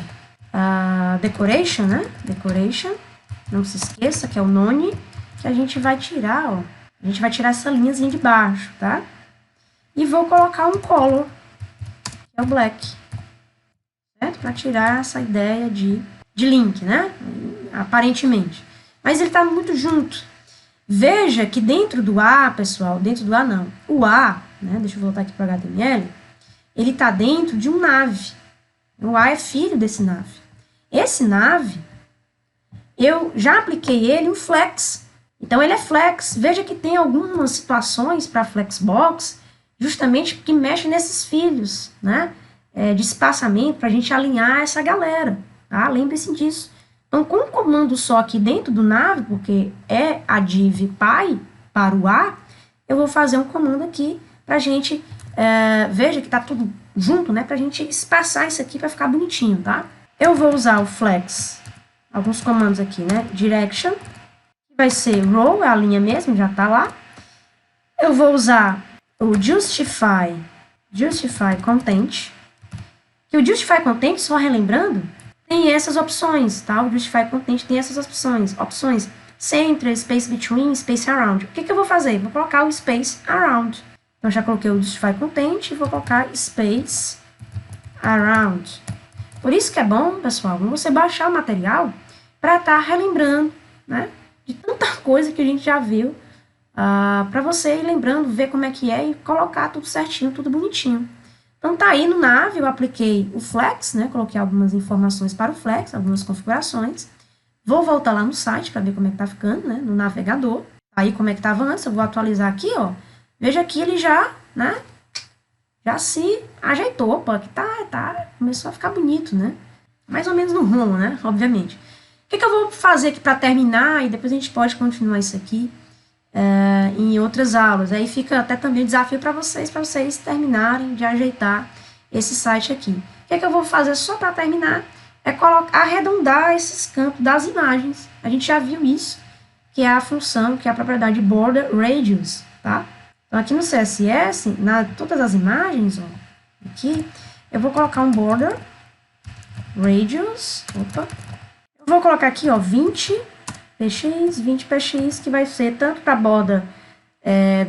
decoration, né? Decoration. Não se esqueça que é o none que a gente vai tirar, ó. A gente vai tirar essa linhazinha de baixo, tá? E vou colocar um color, que é o black, certo? Para tirar essa ideia de link, né? Aparentemente. Mas ele está muito junto. Veja que dentro do A, pessoal, dentro do A não, o A, né? Deixa eu voltar aqui para o HTML, ele está dentro de um nav. O A é filho desse nav. Esse nav, eu já apliquei ele um flex. Então, ele é flex. Veja que tem algumas situações para flexbox, justamente que mexe nesses filhos, né? De espaçamento, para a gente alinhar essa galera, tá? Lembre-se disso. Então, com um comando só aqui dentro do nav, porque é a div py para o A, eu vou fazer um comando aqui para a gente, veja que está tudo junto, né? Para a gente espaçar isso aqui para ficar bonitinho, tá? Eu vou usar o flex, alguns comandos aqui, né? Direction, que vai ser row, é a linha mesmo, já está lá. Eu vou usar o justify content, que o justify content, só relembrando, tem essas opções, tá? O justify content tem essas opções center, space between, space around. O que eu vou fazer? Vou colocar o space around. Então, já coloquei o justify content e vou colocar space around. Por isso que é bom, pessoal, você baixar o material para estar relembrando, né? De tanta coisa que a gente já viu, para você ir lembrando, ver como é que é e colocar tudo certinho, tudo bonitinho. Então, tá aí no nav, eu apliquei o flex, né? Coloquei algumas informações para o flex, algumas configurações. Vou voltar lá no site para ver como é que tá ficando, né? No navegador. Aí como é que tava antes, eu vou atualizar aqui, ó. Veja que ele já, né? Já se ajeitou, opa, que começou a ficar bonito, né? Mais ou menos no rumo, né? Obviamente. O que eu vou fazer aqui para terminar, e depois a gente pode continuar isso aqui em outras aulas. Aí fica até também o desafio para vocês terminarem de ajeitar esse site aqui. O que eu vou fazer só para terminar é arredondar esses campos das imagens. A gente já viu isso, que é a função, que é a propriedade border radius, tá? Então, aqui no CSS, todas as imagens, ó, aqui, eu vou colocar um border radius, eu vou colocar aqui, ó, 20 px, que vai ser tanto para a borda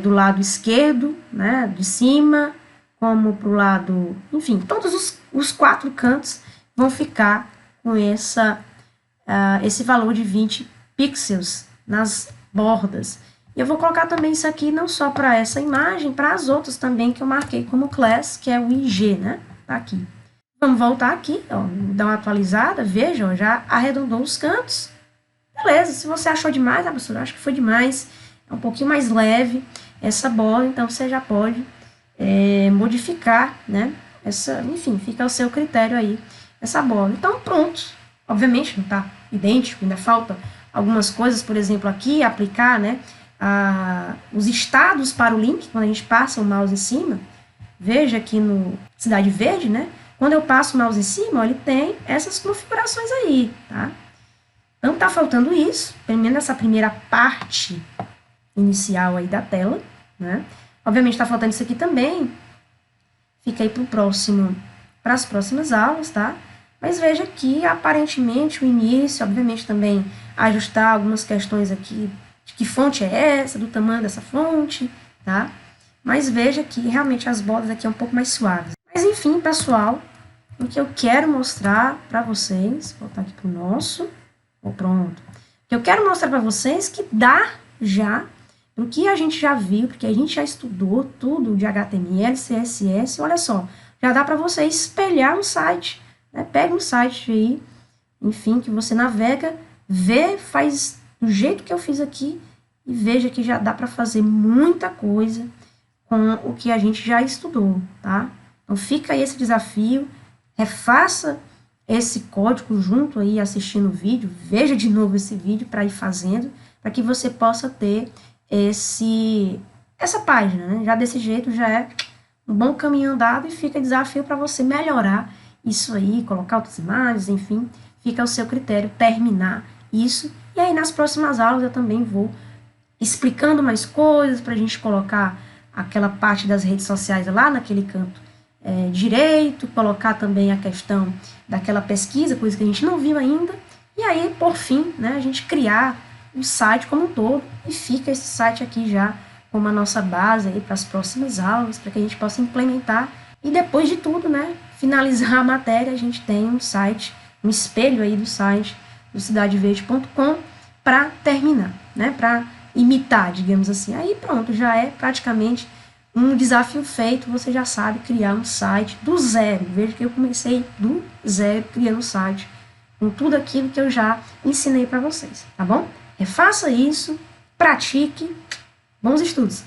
do lado esquerdo, né, de cima, como para o lado, enfim, todos os 4 cantos vão ficar com esse valor de 20 pixels nas bordas. E eu vou colocar também isso aqui não só para essa imagem, para as outras também que eu marquei como class, que é o IG, né? Tá aqui. Vamos voltar aqui, ó, dar uma atualizada, veja, ó, já arredondou os cantos. Beleza, se você achou demais, professora, acho que foi demais, é um pouquinho mais leve essa bola, então você já pode modificar, né? Enfim, fica ao seu critério aí, essa bola. Então, pronto. Obviamente não está idêntico, ainda falta algumas coisas, por exemplo, aqui, aplicar, né? Os estados para o link, quando a gente passa o mouse em cima, veja aqui no Cidade Verde, né? Quando eu passo o mouse em cima, ó, ele tem essas configurações aí, tá? Então, tá faltando isso, pelo menos essa primeira parte inicial aí da tela, né? Obviamente, tá faltando isso aqui também. Fica aí para as próximas aulas, tá? Mas veja que, aparentemente, o início, obviamente, também ajustar algumas questões aqui, de que fonte é essa, do tamanho dessa fonte, tá? Mas veja que, realmente, as bordas aqui é um pouco mais suaves. Mas, enfim, pessoal, o que eu quero mostrar para vocês, vou voltar aqui para o nosso, pronto. O que eu quero mostrar para vocês que dá já, o que a gente já viu, porque a gente já estudou tudo de HTML, CSS, olha só, já dá para você espelhar um site, né? Pega um site aí, enfim, que você navega, vê, faz do jeito que eu fiz aqui e veja que já dá para fazer muita coisa com o que a gente já estudou, tá? Então fica aí esse desafio, refaça esse código junto aí assistindo o vídeo, veja de novo esse vídeo para ir fazendo, para que você possa ter essa página, né? Já desse jeito já é um bom caminho andado e fica desafio para você melhorar isso aí, colocar outras imagens, enfim, fica ao seu critério terminar isso. E aí nas próximas aulas eu também vou explicando mais coisas para a gente colocar aquela parte das redes sociais lá naquele canto direito, colocar também a questão daquela pesquisa, coisa que a gente não viu ainda, e aí, por fim, né, a gente criar o site como um todo, e fica esse site aqui já como a nossa base aí para as próximas aulas, para que a gente possa implementar, e depois de tudo, né, finalizar a matéria, a gente tem um site, um espelho aí do site do cidadeverde.com para terminar, né, para imitar, digamos assim. Aí pronto, já é praticamente um desafio feito, você já sabe criar um site do zero. Veja que eu comecei do zero, criando um site, com tudo aquilo que eu já ensinei para vocês, tá bom? Refaça isso, pratique, bons estudos!